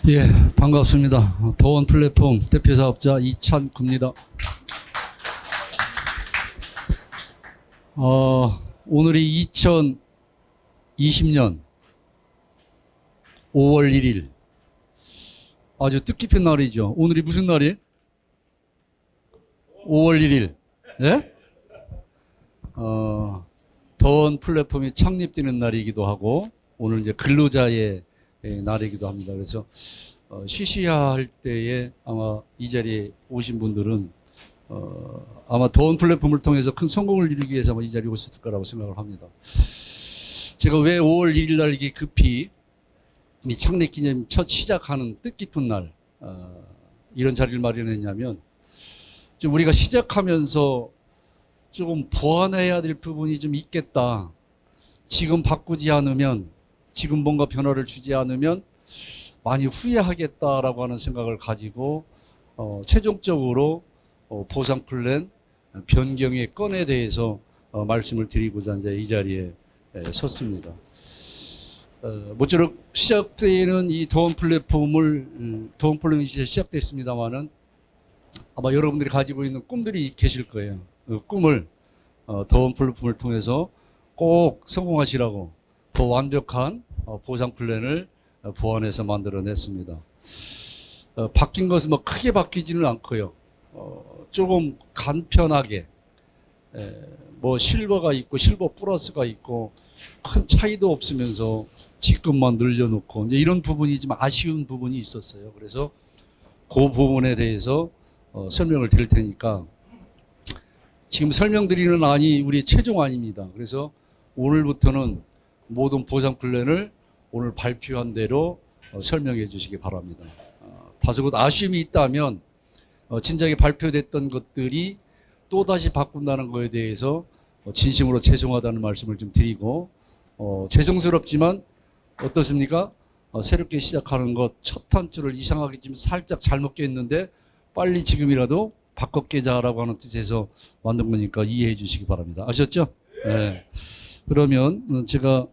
예, 반갑습니다. 더원 플랫폼 대표 사업자 이찬구입니다. 오늘이 2020년 5월 1일. 아주 뜻깊은 날이죠. 오늘이 무슨 날이에요? 5월 1일. 예? 더원 플랫폼이 창립되는 날이기도 하고, 오늘 이제 근로자의 날이기도 합니다. 그래서 쉬셔야 할 때에 아마 이 자리에 오신 분들은 아마 더원 플랫폼을 통해서 큰 성공을 이루기 위해서 아마 이 자리에 오셨을 거라고 생각을 합니다. 제가 왜 5월 1일 날 이게 급히 이 창립 기념 첫 시작하는 뜻깊은 날 이런 자리를 마련했냐면, 좀 우리가 시작하면서 조금 보완해야 될 부분이 좀 있겠다. 지금 바꾸지 않으면, 지금 뭔가 변화를 주지 않으면 많이 후회하겠다라고 하는 생각을 가지고 최종적으로 보상 플랜 변경의 건에 대해서 말씀을 드리고자 이제 이 자리에 섰습니다. 모쪼록 시작되는 이 더원 플랫폼이 이제 시작됐습니다만은 아마 여러분들이 가지고 있는 꿈들이 계실 거예요. 그 꿈을 더원 플랫폼을 통해서 꼭 성공하시라고 더 완벽한 보상 플랜을 보완해서 만들어냈습니다. 바뀐 것은 뭐 크게 바뀌지는 않고요. 조금 간편하게, 뭐 실버가 있고 실버 플러스가 있고 큰 차이도 없으면서 직급만 늘려놓고 이제 이런 부분이 좀 아쉬운 부분이 있었어요. 그래서 그 부분에 대해서 설명을 드릴 테니까, 지금 설명드리는 안이 우리의 최종 안입니다. 그래서 오늘부터는 모든 보상 플랜을 오늘 발표한 대로 설명해 주시기 바랍니다. 다소 아쉬움이 있다면 진작에 발표됐던 것들이 또다시 바꾼다는 것에 대해서 진심으로 죄송하다는 말씀을 좀 드리고, 죄송스럽지만 어떻습니까? 새롭게 시작하는 것 첫 단추를 이상하게 좀 살짝 잘못 깼는데 빨리 지금이라도 바꿔 깨자라고 하는 뜻에서 만든 거니까 이해해 주시기 바랍니다. 아셨죠? 네. 그러면 제가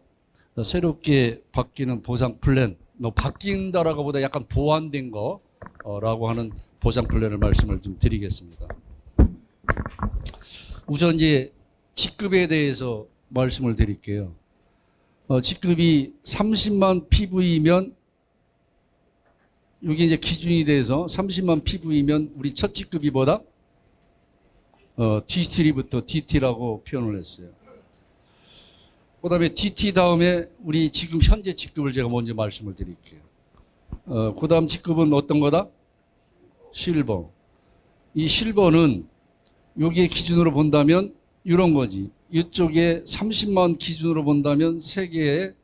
새롭게 바뀌는 보상 플랜, 바뀐다라고 보다 약간 보완된 거라고 하는 보상 플랜을 말씀을 좀 드리겠습니다. 우선 이제 직급에 대해서 말씀을 드릴게요. 직급이 30만 PV면, 여기 이제 기준이 돼서 30만 PV면 우리 첫 직급이 뭐다? D3부터 DT라고 표현을 했어요. 그 다음에 DT 다음에 우리 지금 현재 직급을 제가 먼저 말씀을 드릴게요. 그 다음 직급은 어떤 거다? 실버. 이 실버는 여기에 기준으로 본다면 이런 거지. 이쪽에 30만 기준으로 본다면 3개에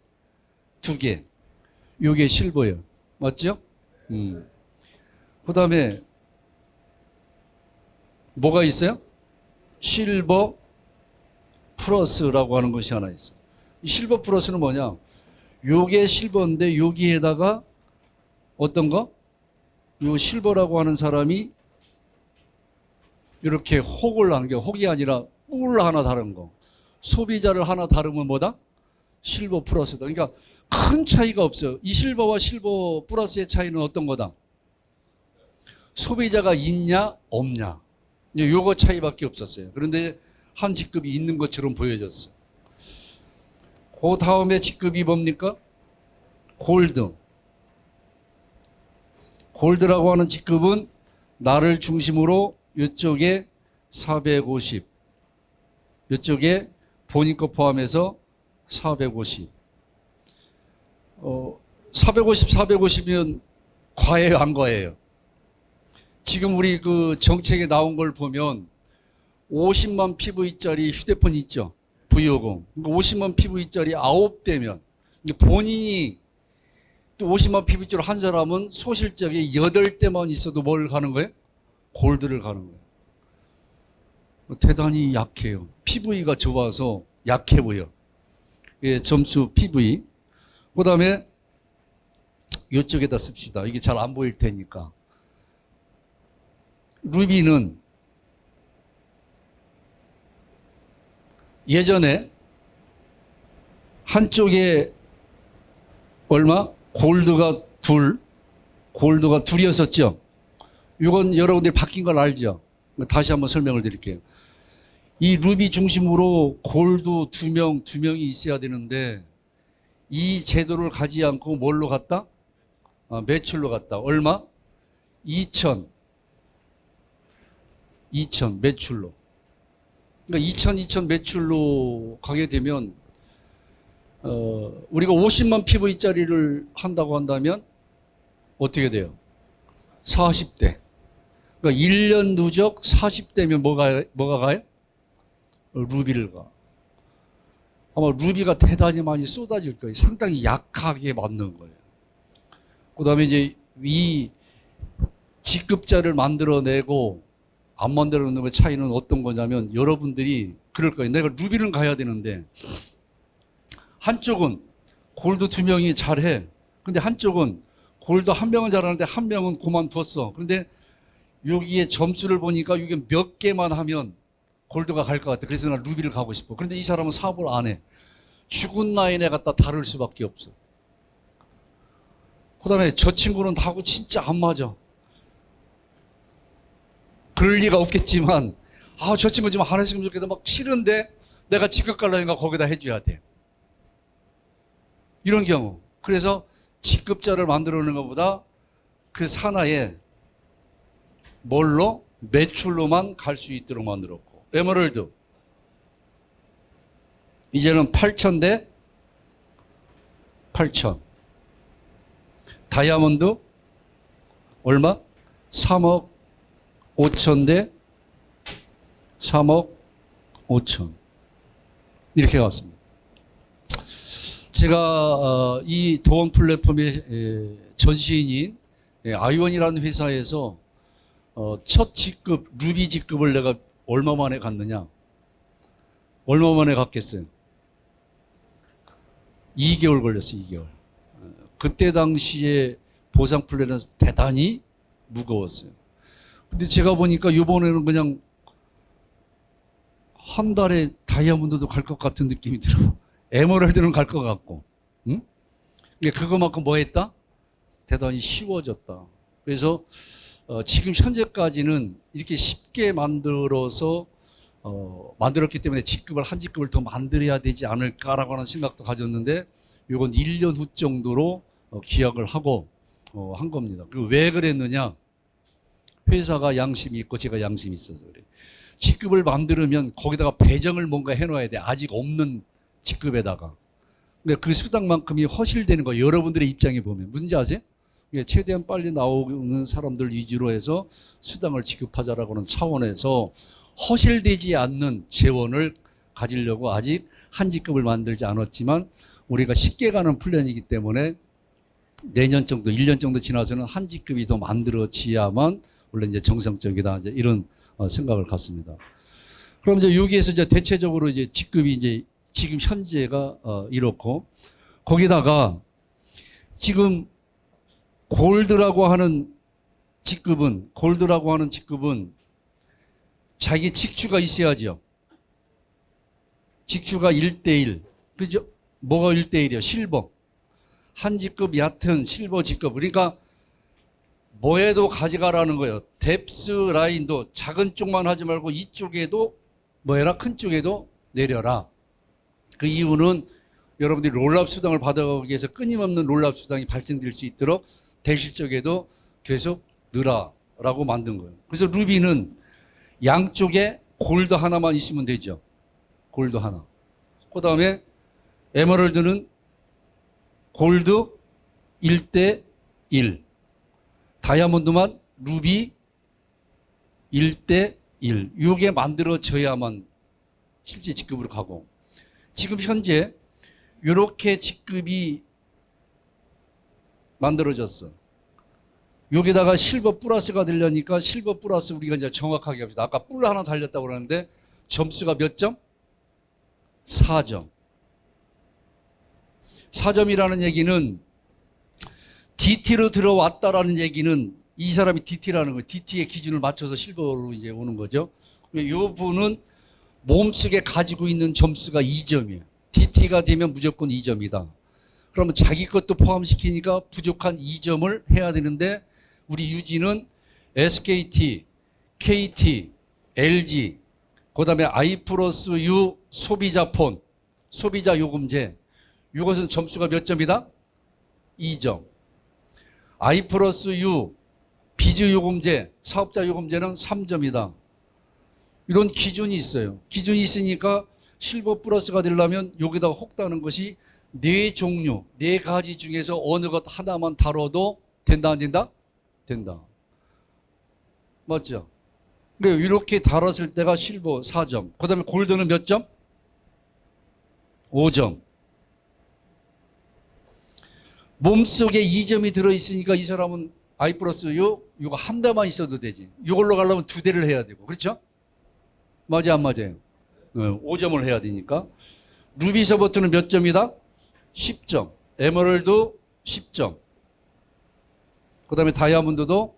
2개. 요게 실버예요. 맞죠? 그 다음에 뭐가 있어요? 실버 플러스라고 하는 것이 하나 있어요. 이 실버 플러스는 뭐냐? 요게 실버인데 여기에다가 어떤 거? 요 실버라고 하는 사람이 이렇게 혹을 한 게, 혹이 아니라 뿔 하나 다른 거. 소비자를 하나 다르면 뭐다? 실버 플러스다. 그러니까 큰 차이가 없어요. 이 실버와 실버 플러스의 차이는 어떤 거다? 소비자가 있냐 없냐, 요거 차이밖에 없었어요. 그런데 한 직급이 있는 것처럼 보여졌어. 그 다음에 직급이 뭡니까? 골드. 골드라고 하는 직급은 나를 중심으로 이쪽에 450, 이쪽에 본인 거 포함해서 450. 450이면 과해요, 안 과해요? 지금 우리 그 정책에 나온 걸 보면 50만 PV짜리 휴대폰 있죠? V50. 50만 PV짜리 9대면, 본인이 또 50만 PV짜리 한 사람은 소실적에 8대만 있어도 뭘 가는 거예요? 골드를 가는 거예요. 대단히 약해요. PV가 좋아서 약해 보여. 예, 점수 PV. 그 다음에 이쪽에다 씁시다. 이게 잘 안 보일 테니까. 루비는 예전에 한쪽에 얼마? 골드가 둘, 골드가 둘이었었죠. 이건 여러분들이 바뀐 걸 알죠. 다시 한번 설명을 드릴게요. 이 루비 중심으로 골드 두 명이 있어야 되는데 이 제도를 가지 않고 뭘로 갔다? 매출로 갔다. 얼마? 2천 매출로. 그러니까 2천 매출로 가게 되면 우리가 50만 PV짜리를 한다고 한다면 어떻게 돼요? 40대. 그러니까 1년 누적 40대면 뭐가 가요? 루비를 가. 아마 루비가 대단히 많이 쏟아질 거예요. 상당히 약하게 맞는 거예요. 그 다음에 이제 이 직급자를 만들어내고 안 만들어내는 것 차이는 어떤 거냐면 여러분들이 그럴 거예요. 내가 루비를 가야 되는데 한쪽은 골드 2명이 잘해. 근데 한쪽은 골드 1명은 잘하는데 1명은 그만뒀어. 그런데 여기에 점수를 보니까 이게 몇 개만 하면 골드가 갈 것 같아. 그래서 난 루비를 가고 싶어. 그런데 이 사람은 사업을 안 해. 죽은 라인에 갖다 다룰 수밖에 없어. 그 다음에 저 친구는 나하고 진짜 안 맞아. 그럴 리가 없겠지만 저 친구 좀 안 했으면 좋겠다. 막 싫은데 내가 직급 갈라니까 거기다 해줘야 돼. 이런 경우. 그래서 직급자를 만들어내는 것보다 그 산하에 뭘로? 매출로만 갈 수 있도록 만들었고. 에메랄드. 이제는 8천 대 8천. 다이아몬드 얼마? 3억 5천 대 3억 5천. 이렇게 갔습니다. 제가 이 도원 플랫폼의 전시인인 아이원이라는 회사에서 첫 직급, 루비 직급을 내가 얼마 만에 갔느냐? 얼마 만에 갔겠어요? 2개월 걸렸어요, 2개월. 그때 당시에 보상 플랜은 대단히 무거웠어요. 근데 제가 보니까 이번에는 그냥 한 달에 다이아몬드도 갈 것 같은 느낌이 들어. 에메랄드는 갈 것 같고. 응? 그거만큼 뭐 했다? 대단히 쉬워졌다. 그래서 지금 현재까지는 이렇게 쉽게 만들어서 만들었기 때문에 직급을 한 직급을 더 만들어야 되지 않을까라고 하는 생각도 가졌는데 이건 1년 후 정도로 기약을 하고 한 겁니다. 그리고 왜 그랬느냐? 회사가 양심이 있고 제가 양심이 있어서 그래요. 직급을 만들면 거기다가 배정을 뭔가 해놔야 돼. 아직 없는 직급에다가. 근데 그 수당만큼이 허실되는 거예요. 여러분들의 입장에 보면. 문제 아세요? 최대한 빨리 나오는 사람들 위주로 해서 수당을 지급하자라고 하는 차원에서 허실되지 않는 재원을 가지려고 아직 한 직급을 만들지 않았지만 우리가 쉽게 가는 플랜이기 때문에 내년 정도, 1년 정도 지나서는 한 직급이 더 만들어지야만 원래 이제 정상적이다. 이제 이런 생각을 갖습니다. 그럼 이제 여기에서 이제 대체적으로 이제 직급이 이제 지금 현재가 이렇고 거기다가 지금 골드라고 하는 직급은 자기 직추가 있어야죠. 직추가 1대1. 그죠? 뭐가 1대1이요? 실버. 한 직급 얕은 실버 직급. 그러니까 뭐에도 가져가라는 거예요. 뎁스 라인도 작은 쪽만 하지 말고 이쪽에도 뭐 해라? 큰 쪽에도 내려라. 그 이유는 여러분들이 롤업 수당을 받아가기 위해서 끊임없는 롤업 수당이 발생될 수 있도록 대실적에도 계속 넣으라라고 만든 거예요. 그래서 루비는 양쪽에 골드 하나만 있으면 되죠. 골드 하나. 그 다음에 에메랄드는 골드 1대1. 다이아몬드만 루비 1대1. 이게 만들어져야만 실제 직급으로 가고. 지금 현재 이렇게 직급이 만들어졌어. 여기다가 실버 플러스가 되려니까 실버 플러스 우리가 이제 정확하게 합시다. 아까 뿔 하나 달렸다고 그러는데 점수가 몇 점? 4점. 4점이라는 얘기는 DT로 들어왔다라는 얘기는 이 사람이 DT라는 거예요. DT의 기준을 맞춰서 실버로 이제 오는 거죠. 이 분은 몸속에 가지고 있는 점수가 2점이에요. DT가 되면 무조건 2점이다. 그러면 자기 것도 포함시키니까 부족한 2점을 해야 되는데 우리 유지는 SKT, KT, LG, 그 다음에 I 플러스 U 소비자폰, 소비자 요금제, 이것은 점수가 몇 점이다? 2점. I 플러스 U 비즈 요금제, 사업자 요금제는 3점이다. 이런 기준이 있어요. 기준이 있으니까 실버 플러스가 되려면 여기다가 혹다는 것이 4종류, 4가지 중에서 어느 것 하나만 다뤄도 된다, 안 된다? 된다. 맞죠? 그러니까 이렇게 다뤘을 때가 실버 4점. 그 다음에 골드는 몇 점? 5점. 몸속에 2점이 들어있으니까 이 사람은 I 플러스 U, 이거 한 대만 있어도 되지. 이걸로 가려면 2대를 해야 되고. 그렇죠? 맞아요, 안 맞아요? 5점을 해야 되니까. 루비 서버트는 몇 점이다? 10점. 에메랄드 10점. 그 다음에 다이아몬드도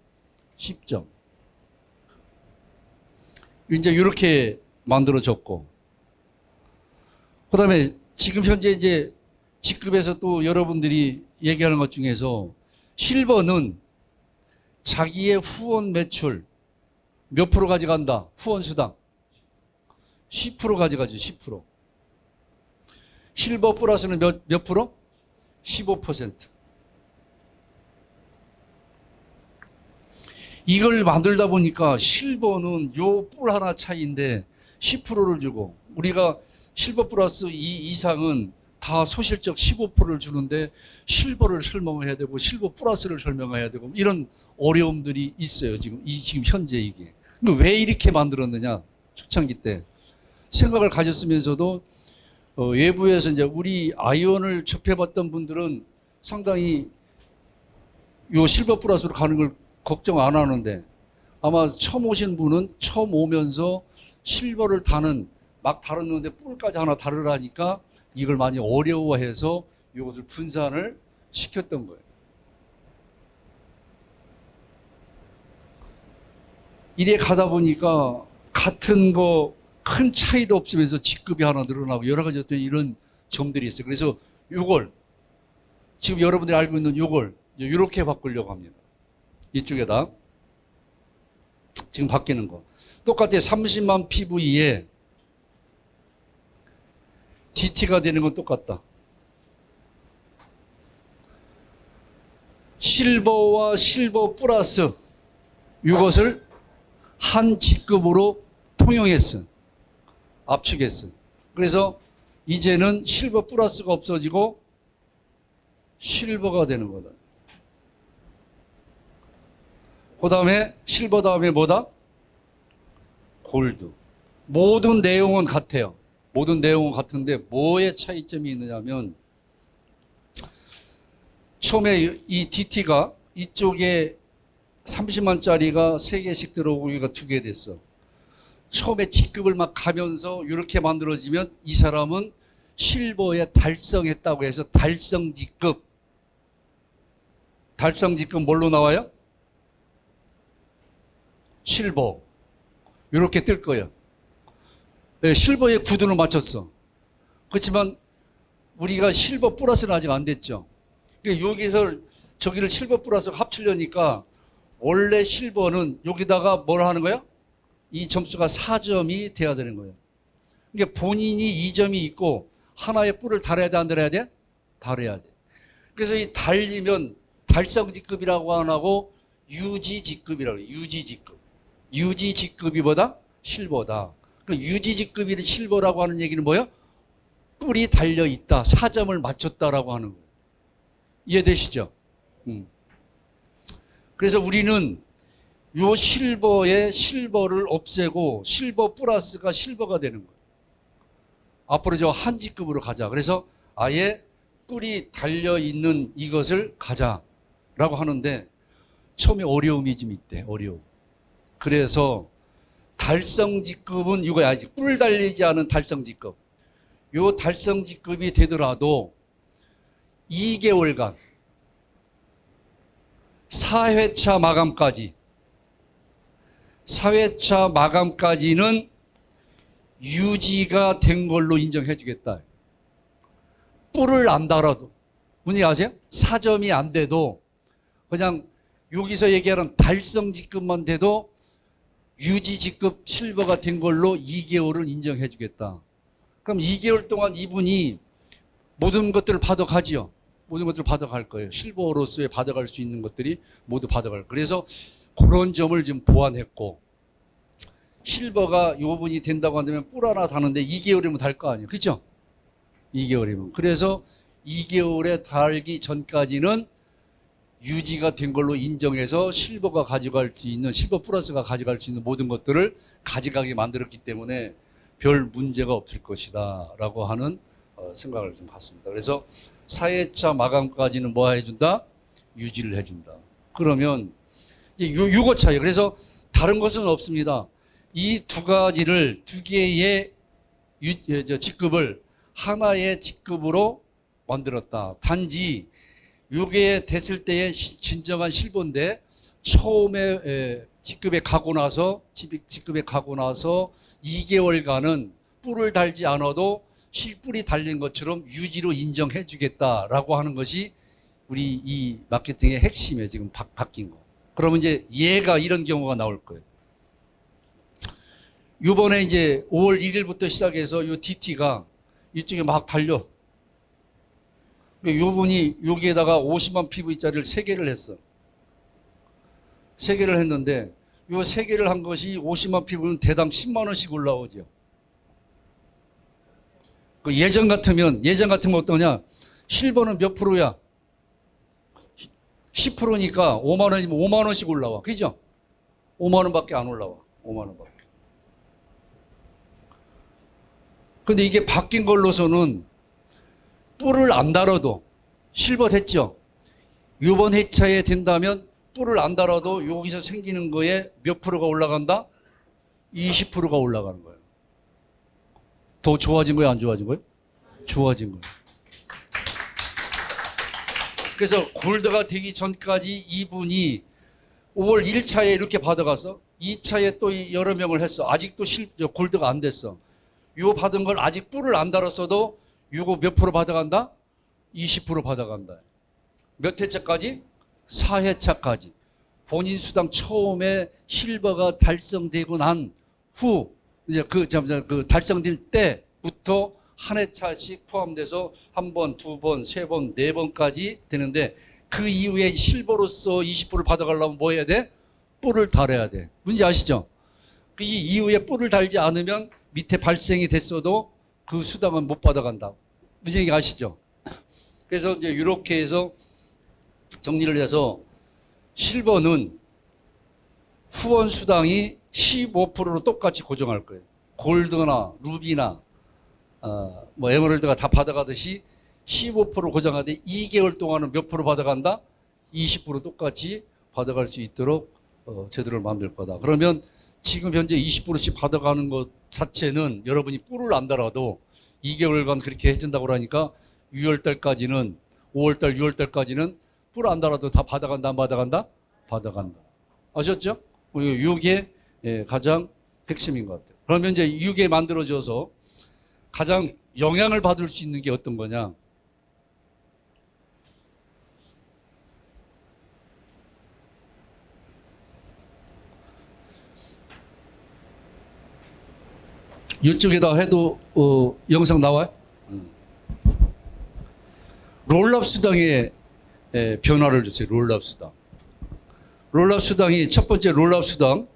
10점. 이제 이렇게 만들어졌고. 그 다음에 지금 현재 이제 직급에서 또 여러분들이 얘기하는 것 중에서 실버는 자기의 후원 매출 몇 프로 가져간다? 후원 수당 10% 가져가죠. 10%. 실버 플러스는 몇 프로? 15%. 이걸 만들다 보니까 실버는 요 뿔 하나 차이인데 10%를 주고 우리가 실버 플러스 이 이상은 다 소실적 15%를 주는데 실버를 설명해야 되고 실버 플러스를 설명해야 되고 이런 어려움들이 있어요. 지금 현재 이게. 왜 이렇게 만들었느냐? 초창기 때 생각을 가졌으면서도 외부에서 이제 우리 아이언을 접해봤던 분들은 상당히 요 실버 플러스로 가는 걸 걱정 안 하는데 아마 처음 오신 분은 처음 오면서 실버를 막 다루는데 뿔까지 하나 다루라니까 이걸 많이 어려워해서 이것을 분산을 시켰던 거예요. 이래 가다 보니까 같은 거 큰 차이도 없으면서 직급이 하나 늘어나고 여러 가지 어떤 이런 점들이 있어요. 그래서 이걸 지금 여러분들이 알고 있는 이걸 이렇게 바꾸려고 합니다. 이쪽에다 지금 바뀌는 거 똑같아요. 30만 PV에 DT가 되는 건 똑같다. 실버와 실버 플러스 이것을 한 직급으로 통용했어. 압축했어. 그래서 이제는 실버 플러스가 없어지고 실버가 되는 거다. 그 다음에 실버 다음에 뭐다? 골드. 모든 내용은 같아요. 모든 내용은 같은데 뭐에 차이점이 있느냐면 처음에 이 DT가 이쪽에 30만짜리가 3개씩 들어오고 여기가 2개 됐어. 처음에 직급을 막 가면서 이렇게 만들어지면 이 사람은 실버에 달성했다고 해서 달성 직급. 달성 직급 뭘로 나와요? 실버. 이렇게 뜰 거예요. 네, 실버에 구dun을 맞췄어. 그렇지만 우리가 실버 플러스는 아직 안 됐죠. 그러니까 여기서 저기를 실버 플러스 합치려니까 원래 실버는 여기다가 뭘 하는 거야? 이 점수가 4점이 돼야 되는 거예요. 그러니까 본인이 2점이 있고 하나의 뿔을 달아야 돼, 안 달아야 돼? 달아야 돼. 그래서 이 달리면 달성직급이라고 안 하고 유지직급이라고 해요. 유지직급. 유지직급이 뭐다? 실버다. 유지직급이 실버라고 하는 얘기는 뭐예요? 뿔이 달려있다. 4점을 맞췄다라고 하는 거예요. 이해되시죠? 그래서 우리는 요 실버의 실버를 없애고 실버 플러스가 실버가 되는 거예요. 앞으로 저 한 직급으로 가자. 그래서 아예 뿔이 달려있는 이것을 가자라고 하는데 처음에 어려움이 좀 있대. 어려움. 그래서 달성직급은 이거야. 아직 뿔 달리지 않은 달성직급. 요 달성직급이 되더라도 2개월간 4회차 마감까지 4회차 마감까지는 유지가 된 걸로 인정해 주겠다. 뿔을 안 달아도 뭔지 아세요? 4점이 안 돼도 그냥 여기서 얘기하는 달성 직급만 돼도 유지 직급 실버가 된 걸로 2개월을 인정해 주겠다. 그럼 2개월 동안 이분이 모든 것들을 받아가지요. 모든 것들을 받아갈 거예요. 실버로서의 받아갈 수 있는 것들이 모두 받아갈 거예요. 그래서 그런 점을 지금 보완했고, 실버가 요 부분이 된다고 한다면 뿔 하나 다는데 2개월이면 달 거 아니에요. 그렇죠? 2개월이면. 그래서 2개월에 달기 전까지는 유지가 된 걸로 인정해서 실버가 가져갈 수 있는, 실버 플러스가 가져갈 수 있는 모든 것들을 가져가게 만들었기 때문에 별 문제가 없을 것이다 라고 하는 생각을 좀 갖습니다. 그래서 4회차 마감까지는 뭐 해준다? 유지를 해준다. 그러면 요거 차이. 그래서 다른 것은 없습니다. 이 두 가지를, 두 개의 직급을 하나의 직급으로 만들었다. 단지 요게 됐을 때의 진정한 실버인데, 처음에 직급에 가고 나서 2개월간은 뿔을 달지 않아도 실뿔이 달린 것처럼 유지로 인정해 주겠다라고 하는 것이 우리 이 마케팅의 핵심에 지금 바뀐 거. 그러면 이제 얘가 이런 경우가 나올 거예요. 요번에 이제 5월 1일부터 시작해서 요 DT가 이쪽에 막 달려. 요분이 여기에다가 50만 PV짜리를 3개를 했어. 3개를 했는데 요 3개를 한 것이 50만 PV는 대당 10만 원씩 올라오죠. 예전 같으면 어떠냐? 실버는 몇 프로야? 10%니까 5만 원이면 5만 원씩 올라와. 그죠? 5만 원밖에 안 올라와. 5만 원밖에. 근데 이게 바뀐 걸로서는 뿔을 안 달아도 실버 됐죠? 이번 회차에 된다면 뿔을 안 달아도 여기서 생기는 거에 몇 프로가 올라간다? 20%가 올라가는 거예요. 더 좋아진 거예요? 안 좋아진 거예요? 좋아진 거예요. 그래서 골드가 되기 전까지 이분이 5월 1차에 이렇게 받아가서 2차에 또 여러 명을 했어. 아직도 골드가 안 됐어. 요 받은 걸 아직 뿔을 안 달았어도 요거 몇 프로 받아간다? 20% 받아간다. 몇 회차까지? 4회차까지. 본인 수당 처음에 실버가 달성되고 난 후, 이제 그 달성될 때부터 한 회차씩 포함돼서 한 번, 두 번, 세 번, 네 번까지 되는데, 그 이후에 실버로서 20%를 받아가려면 뭐 해야 돼? 뿔을 달아야 돼. 뭔지 아시죠? 이 이후에 뿔을 달지 않으면 밑에 발생이 됐어도 그 수당은 못 받아간다. 무슨 얘기 아시죠? 그래서 이제 이렇게 해서 정리를 해서 실버는 후원 수당이 15%로 똑같이 고정할 거예요. 골드나 루비나 뭐 에메랄드가 다 받아가듯이 15% 고정하되 2개월 동안은 몇 프로 받아간다? 20% 똑같이 받아갈 수 있도록 제도를 만들 거다. 그러면 지금 현재 20%씩 받아가는 것 자체는 여러분이 뿔을 안 달아도 2개월간 그렇게 해준다고 그러니까 6월달까지는 5월달, 6월달까지는 뿔 안 달아도 다 받아간다, 안 받아간다? 받아간다. 아셨죠? 이게 가장 핵심인 것 같아요. 그러면 이제 이게 만들어져서 가장 영향을 받을 수 있는 게 어떤 거냐? 이쪽에다 해도 영상 나와요? 롤업 수당의 변화를 주세요. 롤업 수당. 롤업 수당이 첫 번째 롤업 수당.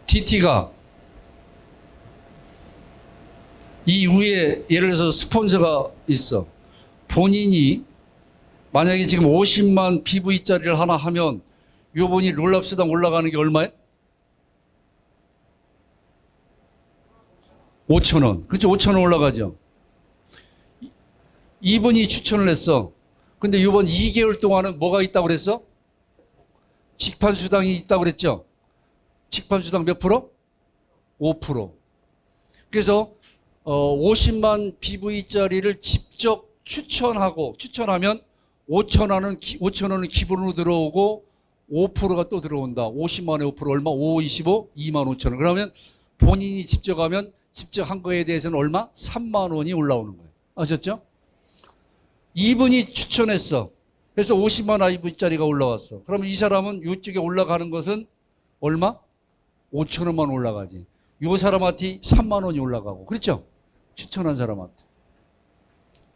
DT가 이 위에 예를 들어서 스폰서가 있어. 본인이 만약에 지금 50만 PV짜리를 하나 하면 요번이 롤업 수당 올라가는 게 얼마예요? 5,000원. 그렇죠? 5,000원 올라가죠. 이분이 추천을 했어. 근데 이번 2개월 동안은 뭐가 있다고 그랬어? 직판 수당이 있다고 그랬죠? 직판 수당 몇 프로? 5%. 그래서 50만 PV짜리를 직접 추천하면 5,000원은 기본으로 들어오고 5%가 또 들어온다. 50만에 5% 얼마? 5, 25, 2만 5천 원. 그러면 본인이 직접 하면 직접 한 거에 대해서는 얼마? 3만 원이 올라오는 거예요. 아셨죠? 이분이 추천했어. 그래서 50만 IV짜리가 올라왔어. 그러면 이 사람은 이쪽에 올라가는 것은 얼마? 5천 원만 올라가지. 이 사람한테 3만 원이 올라가고. 그렇죠? 추천한 사람한테.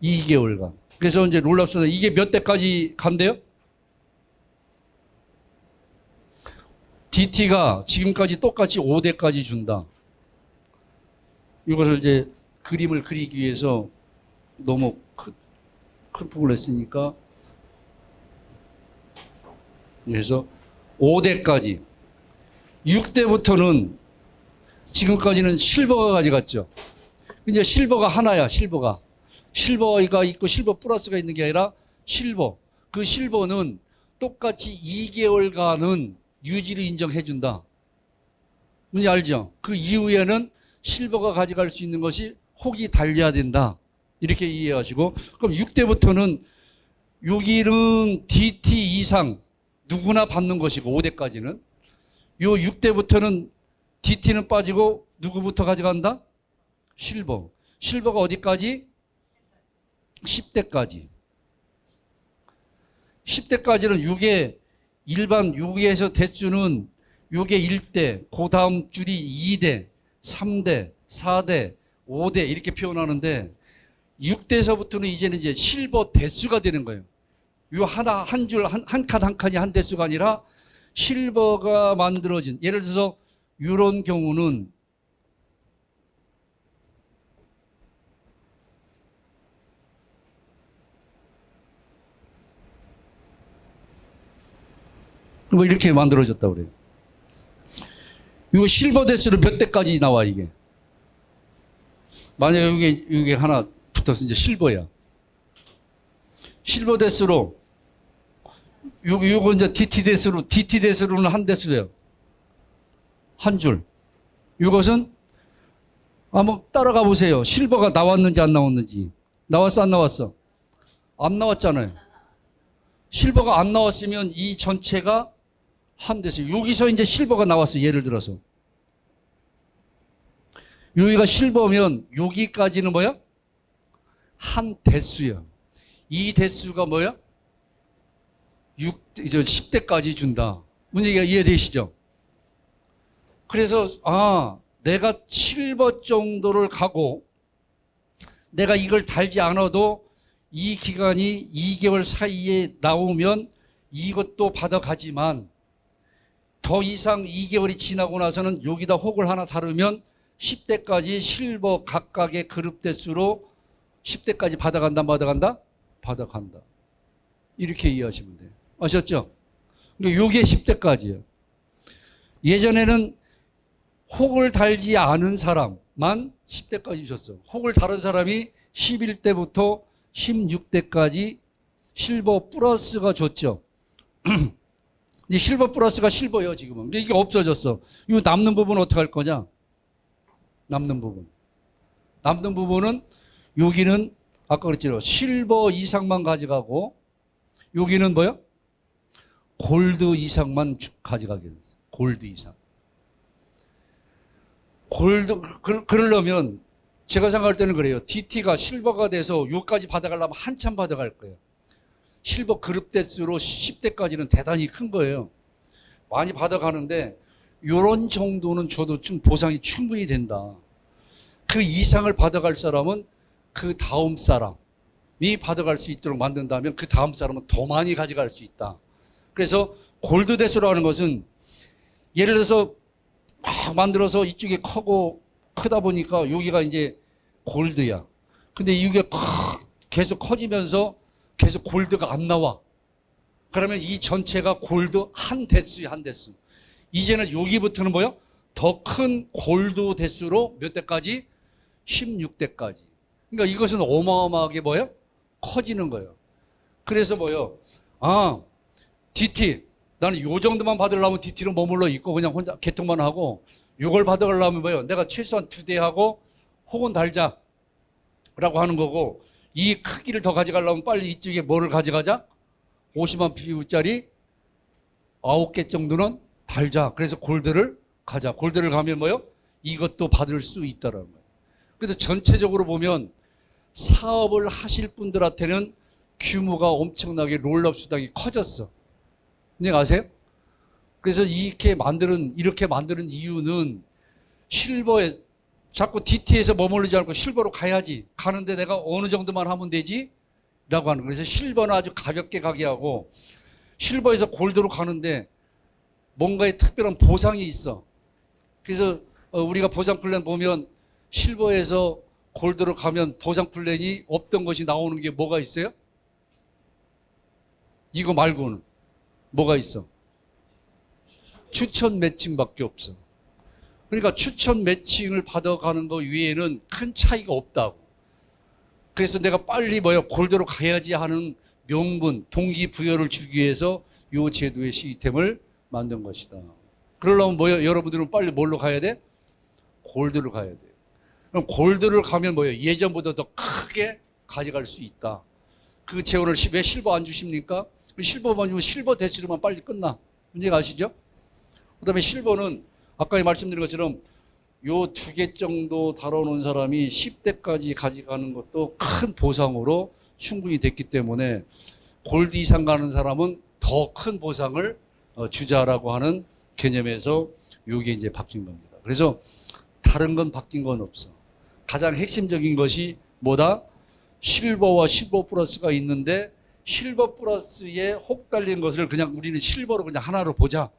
2개월간. 그래서 이제 롤랍스터 이게 몇 대까지 간대요? DT가 지금까지 똑같이 5대까지 준다. 이것을 이제 그림을 그리기 위해서 너무 큰 폭을 했으니까 그래서 5대까지 6대부터는 지금까지는 실버가 가져갔죠. 이제 실버가 하나야. 실버가 있고 실버 플러스가 있는 게 아니라 실버. 그 실버는 똑같이 2개월간은 유지를 인정해 준다. 뭔지 알죠? 그 이후에는 실버가 가져갈 수 있는 것이 혹이 달려야 된다. 이렇게 이해하시고, 그럼 6대부터는 여기는 DT 이상 누구나 받는 것이고 5대까지는 요 6대부터는 DT는 빠지고 누구부터 가져간다? 실버. 실버가 어디까지? 10대까지. 10대까지는 요게 일반 여기에서 대수는 요게 1대, 그 다음 줄이 2대, 3대, 4대, 5대 이렇게 표현하는데 6대에서부터는 이제는 이제 실버 대수가 되는 거예요. 요 하나, 한 줄, 한 칸 한 칸이 한 대수가 아니라 실버가 만들어진, 예를 들어서 이런 경우는 뭐 이렇게 만들어졌다고 그래요. 이거 실버 대수로 몇 대까지 나와, 이게. 만약에 이게 하나 붙어서 이제 실버야. 실버 대수로, 요거 이제 DT 대수로는 한 대수예요. 한 줄. 이것은 한번 따라가 보세요. 실버가 나왔는지 안 나왔는지. 나왔어, 안 나왔어? 안 나왔잖아요. 실버가 안 나왔으면 이 전체가 한 대수. 여기서 이제 실버가 나왔어. 예를 들어서. 여기가 실버면 여기까지는 뭐야? 한 대수야. 이 대수가 뭐야? 10대까지 준다. 문제가 이해되시죠? 그래서 내가 실버 정도를 가고 내가 이걸 달지 않아도 이 기간이 2개월 사이에 나오면 이것도 받아가지만 더 이상 2개월이 지나고 나서는 여기다 혹을 하나 다르면 10대까지 실버 각각의 그룹 대수로 10대까지 받아간다, 받아간다? 받아간다. 이렇게 이해하시면 돼요. 아셨죠? 그러니까 요게 10대까지예요. 예전에는 혹을 달지 않은 사람만 10대까지 주셨어. 혹을 다른 사람이 11대부터 16대까지 실버 플러스가 줬죠. 이제 실버 플러스가 실버예요, 지금은. 근데 이게 없어졌어. 이 남는 부분은 어떻게 할 거냐? 남는 부분은 여기는 아까 그랬죠. 실버 이상만 가져가고 여기는 뭐요? 골드 이상만 가져가게 됐어. 골드 이상. 그러려면 제가 생각할 때는 그래요. DT가 실버가 돼서 여기까지 받아가려면 한참 받아갈 거예요. 실버 그룹 대수로 10대까지는 대단히 큰 거예요. 많이 받아가는데 이런 정도는 줘도 좀 보상이 충분히 된다. 그 이상을 받아갈 사람은 그 다음 사람이 받아갈 수 있도록 만든다면 그 다음 사람은 더 많이 가져갈 수 있다. 그래서 골드 대수라는 것은 예를 들어서 막 만들어서 이쪽에 크다 보니까 여기가 이제 골드야. 근데 이게 계속 커지면서 계속 골드가 안 나와. 그러면 이 전체가 골드 한 대수야, 한 대수. 이제는 여기부터는 뭐야? 더 큰 골드 대수로 몇 대까지? 16대까지. 그러니까 이것은 어마어마하게 뭐예요? 커지는 거예요. 그래서 뭐예요? DT. 나는 요 정도만 받으려면 DT로 머물러 있고 그냥 혼자 개통만 하고 요걸 받아가려면 뭐예요? 내가 최소한 2대 하고 혹은 달자. 라고 하는 거고 이 크기를 더 가져가려면 빨리 이쪽에 뭐를 가져가자? 50만 PU짜리 9개 정도는 달자. 그래서 골드를 가자. 골드를 가면 뭐예요? 이것도 받을 수 있다라는 거예요. 그래서 전체적으로 보면 사업을 하실 분들한테는 규모가 엄청나게 롤업 수당이 커졌어. 근데 아세요? 그래서 이렇게 만드는 이유는 실버에 자꾸 DT에서 머무르지 않고 실버로 가야지. 가는데 내가 어느 정도만 하면 되지? 라고 하는 거예요. 그래서 실버는 아주 가볍게 가게 하고 실버에서 골드로 가는데 뭔가의 특별한 보상이 있어. 그래서 우리가 보상 플랜 보면 실버에서 골드로 가면 보상 플랜이 없던 것이 나오는 게 뭐가 있어요? 이거 말고는 뭐가 있어? 추천 매칭밖에 없어. 그러니까 추천 매칭을 받아가는 것 외에는 큰 차이가 없다고. 그래서 내가 빨리 골드로 가야지 하는 명분, 동기부여를 주기 위해서 이 제도의 시스템을 만든 것이다. 그러려면 여러분들은 빨리 뭘로 가야 돼? 골드로 가야 돼. 그럼 골드를 가면 예전보다 더 크게 가져갈 수 있다. 그 재원을 왜 실버 안 주십니까? 실버만 주면 실버 대치로만 빨리 끝나. 문제가 아시죠? 그 다음에 실버는 아까 말씀드린 것처럼 요 2개 정도 다뤄놓은 사람이 10대까지 가져가는 것도 큰 보상으로 충분히 됐기 때문에 골드 이상 가는 사람은 더 큰 보상을 주자라고 하는 개념에서 요게 이제 바뀐 겁니다. 그래서 다른 건 바뀐 건 없어. 가장 핵심적인 것이 뭐다? 실버와 실버 플러스가 있는데 실버 플러스에 혹 달린 것을 그냥 우리는 실버로 그냥 하나로 보자.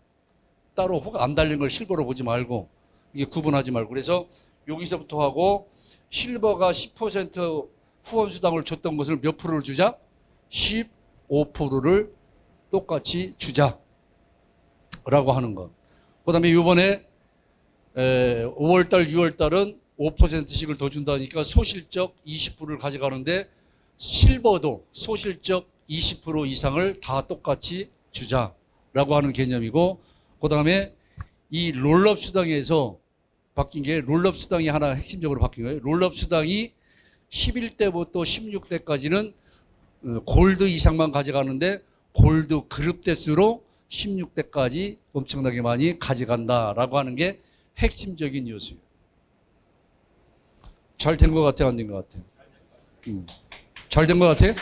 따로 혹 안 달린 걸 실버로 보지 말고 이게 구분하지 말고 그래서 여기서부터 하고 실버가 10% 후원 수당을 줬던 것을 몇 프로를 주자? 15%를 똑같이 주자라고 하는 것. 그다음에 이번에 5월달, 6월달은 5%씩을 더 준다니까 소실적 20%를 가져가는데 실버도 소실적 20% 이상을 다 똑같이 주자라고 하는 개념이고 그다음에 이 롤업 수당에서 바뀐 게 롤업 수당이 하나 핵심적으로 바뀐 거예요. 롤업 수당이 11대부터 16대까지는 골드 이상만 가져가는데 골드 그룹 대수로 16대까지 엄청나게 많이 가져간다라고 하는 게 핵심적인 요소예요. 잘 된 것 같아요? 안 된 것 같아요? 잘 된 것 같아요?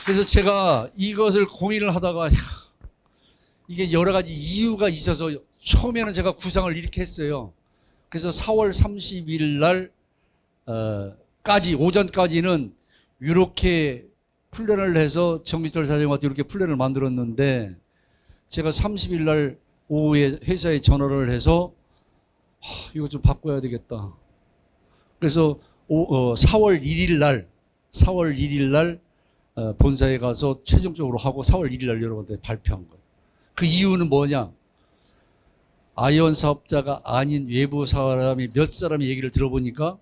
그래서 제가 이것을 고민을 하다가 이게 여러 가지 이유가 있어서 처음에는 제가 구상을 이렇게 했어요. 그래서 4월 30일 날 오전까지는 이렇게 플랜을 해서 정미철 사장님한테 이렇게 플랜을 만들었는데 제가 30일 날 오후에 회사에 전화를 해서 이거 좀 바꿔야 되겠다. 그래서 4월 1일 날 본사에 가서 최종적으로 하고 4월 1일 날 여러분한테 발표한 거예요. 그 이유는 뭐냐? 아이언 사업자가 아닌 외부 사람이 몇 사람의 얘기를 들어보니까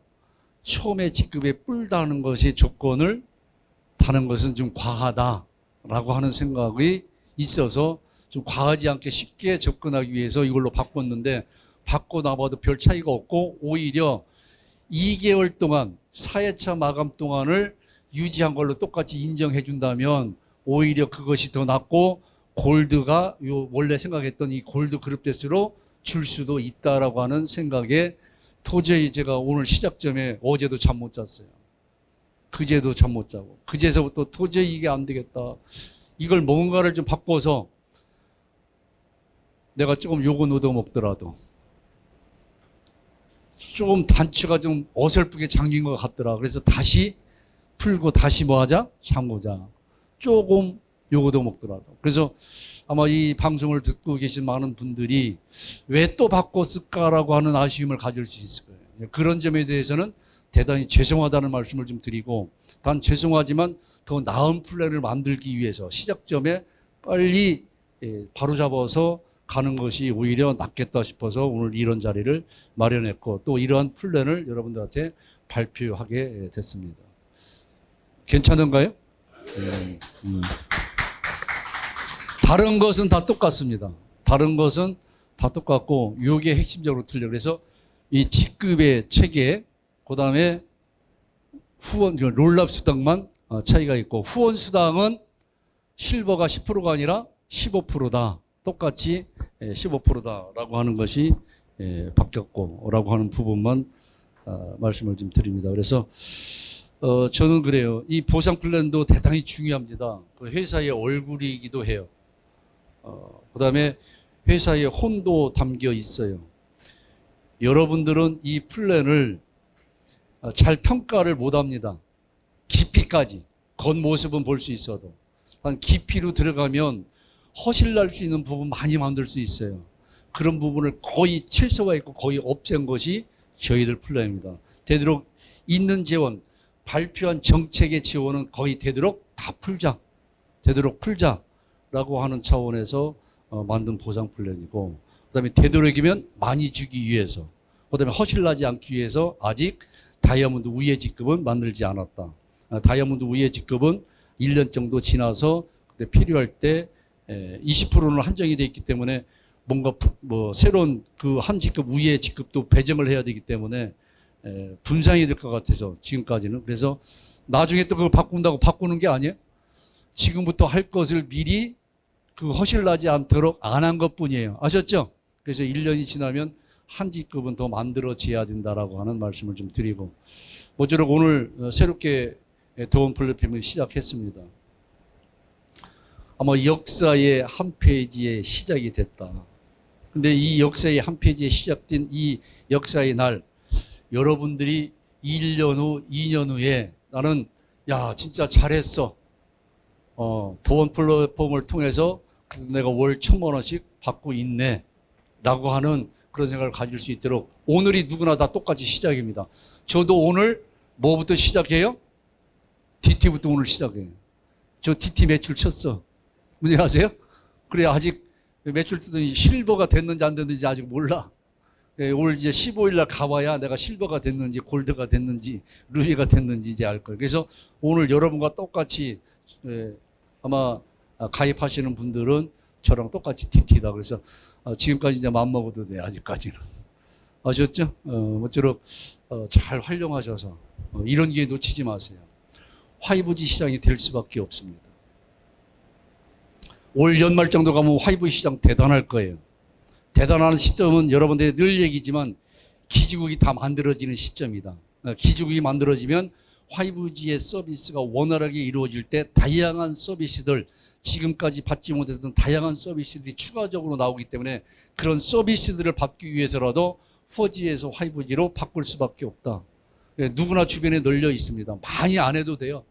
처음에 직급에 뿔다는 것의 조건을 다는 것은 좀 과하다라고 하는 생각이 있어서 좀 과하지 않게 쉽게 접근하기 위해서 이걸로 바꿨는데 바꿔 나봐도 별 차이가 없고 오히려 2개월 동안 4회차 마감 동안을 유지한 걸로 똑같이 인정해 준다면 오히려 그것이 더 낫고 골드가 원래 생각했던 이 골드 그룹 대수로 줄 수도 있다라고 하는 생각에 도저히 제가 오늘 시작점에 어제도 잠 못 잤어요. 그제도 잠 못 자고 그제서부터 도저히 이게 안 되겠다. 이걸 뭔가를 좀 바꿔서 내가 조금 요거 얻어 먹더라도 조금 단추가 좀 어설프게 잠긴 것 같더라. 그래서 다시 풀고 다시 뭐 하자? 잠보자. 조금 요거도 먹더라도. 그래서 아마 이 방송을 듣고 계신 많은 분들이 왜 또 바꿨을까라고 하는 아쉬움을 가질 수 있을 거예요. 그런 점에 대해서는 대단히 죄송하다는 말씀을 좀 드리고 단 죄송하지만 더 나은 플랜을 만들기 위해서 시작점에 빨리 바로잡아서 가는 것이 오히려 낫겠다 싶어서 오늘 이런 자리를 마련했고 또 이러한 플랜을 여러분들한테 발표하게 됐습니다. 괜찮은가요? 다른 것은 다 똑같습니다. 다른 것은 다 똑같고 이게 핵심적으로 틀려. 그래서 이 직급의 체계 그 다음에 후원 롤업 수당만 차이가 있고 후원 수당은 실버가 10%가 아니라 15%다. 똑같이 15%다라고 하는 것이 바뀌었고 라고 하는 부분만 말씀을 좀 드립니다. 그래서 저는 그래요. 이 보상 플랜도 대단히 중요합니다. 그 회사의 얼굴이기도 해요. 그다음에 회사의 혼도 담겨 있어요. 여러분들은 이 플랜을 잘 평가를 못합니다. 깊이까지 겉모습은 볼 수 있어도 한 깊이로 들어가면 허실날 수 있는 부분 많이 만들 수 있어요. 그런 부분을 거의 최소화했고 거의 없앤 것이 저희들 플랜입니다. 되도록 있는 재원, 발표한 정책의 지원은 거의 되도록 다 풀자, 되도록 풀자라고 하는 차원에서 만든 보상 플랜이고, 그다음에 되도록이면 많이 주기 위해서, 그다음에 허실나지 않기 위해서 아직 다이아몬드 우회 직급은 만들지 않았다. 다이아몬드 우회 직급은 1년 정도 지나서 그때 필요할 때 20%는 한정이 되어 있기 때문에 뭔가 새로운 그 한 직급 우회 직급도 배정을 해야 되기 때문에 분산이 될 것 같아서 지금까지는. 그래서 나중에 또 그걸 바꾼다고 바꾸는 게 아니에요. 지금부터 할 것을 미리 그 허실나지 않도록 안 한 것뿐이에요. 아셨죠? 그래서 1년이 지나면 한 직급은 더 만들어져야 된다라고 하는 말씀을 좀 드리고, 모쪼록 오늘 새롭게 도원 플랫폼을 시작했습니다. 아마 역사의 한 페이지의 시작이 됐다. 근데 이 역사의 한 페이지에 시작된 이 역사의 날, 여러분들이 1년 후, 2년 후에 나는 야 진짜 잘했어. 도원 플랫폼을 통해서 내가 월 1,000만 원씩 받고 있네 라고 하는 그런 생각을 가질 수 있도록, 오늘이 누구나 다 똑같이 시작입니다. 저도 오늘 뭐부터 시작해요? DT부터 오늘 시작해요. 저 DT 매출 쳤어. 문제 아세요? 그래, 아직 매출 뜨더니 실버가 됐는지 안 됐는지 아직 몰라. 올 이제 15일 날 가봐야 내가 실버가 됐는지 골드가 됐는지 루비가 됐는지 이제 알 거예요. 그래서 오늘 여러분과 똑같이 아마 가입하시는 분들은 저랑 똑같이 DT다. 그래서 지금까지 이제 맘먹어도 돼, 아직까지는. 아셨죠? 모쪼록 잘 활용하셔서 이런 기회 놓치지 마세요. 5G 시장이 될 수밖에 없습니다. 올 연말 정도 가면 5G 시장 대단할 거예요. 대단한 시점은 여러분들이 늘 얘기지만 기지국이 다 만들어지는 시점이다. 기지국이 만들어지면 5G의 서비스가 원활하게 이루어질 때 다양한 서비스들, 지금까지 받지 못했던 다양한 서비스들이 추가적으로 나오기 때문에 그런 서비스들을 받기 위해서라도 4G에서 5G로 바꿀 수밖에 없다. 누구나 주변에 널려 있습니다. 많이 안 해도 돼요.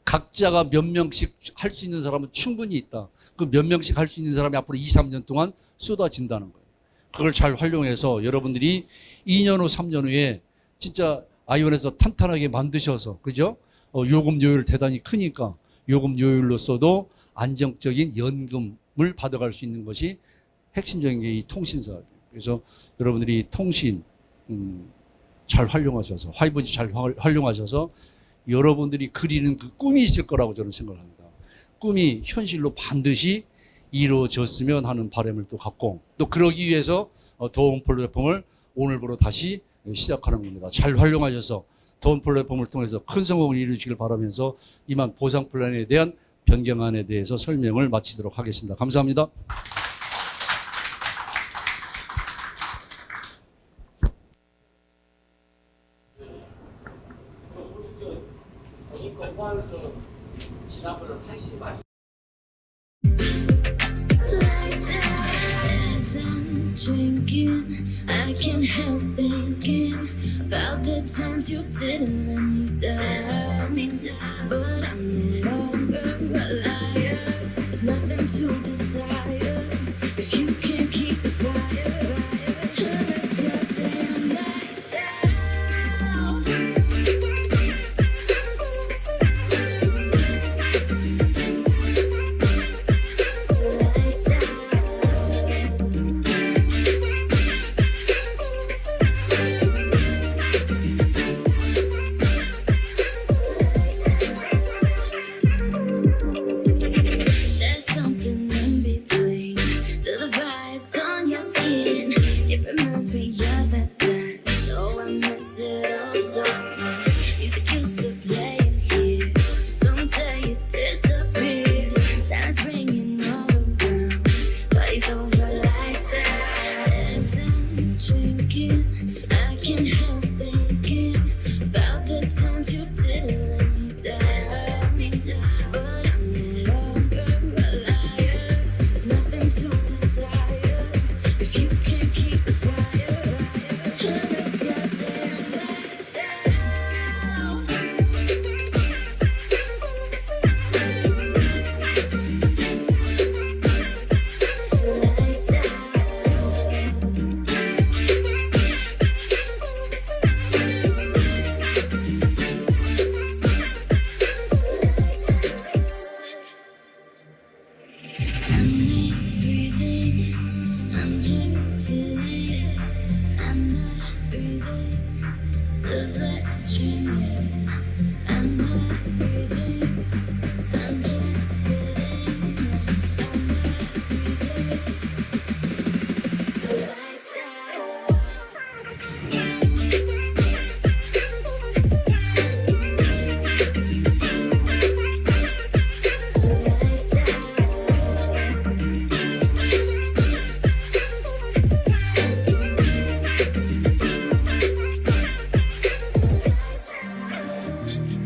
각자가 몇 명씩 할 수 있는 사람은 충분히 있다. 그 몇 명씩 할 수 있는 사람이 앞으로 2, 3년 동안 쏟아진다는 거예요. 그걸 잘 활용해서 여러분들이 2년 후, 3년 후에 진짜 아이온에서 탄탄하게 만드셔서, 그죠? 요금 요율 대단히 크니까 요금 요율로서도 안정적인 연금을 받아갈 수 있는 것이 핵심적인 게 이 통신사업이에요. 그래서 여러분들이 통신 잘 활용하셔서, 5G 잘 활용하셔서 여러분들이 그리는 그 꿈이 있을 거라고 저는 생각합니다. 꿈이 현실로 반드시 이루어졌으면 하는 바람을 또 갖고, 또 그러기 위해서 도움 플랫폼을 오늘부로 다시 시작하는 겁니다. 잘 활용하셔서 도움 플랫폼을 통해서 큰 성공을 이루시길 바라면서 이만 보상 플랜에 대한 변경안에 대해서 설명을 마치도록 하겠습니다. 감사합니다. Drinking, I can't help thinking about the times you didn't let me down. But I'm no longer a liar. There's nothing to desire if you can't keep the fire. Turn up your damn lights out. Lights out. There's something love.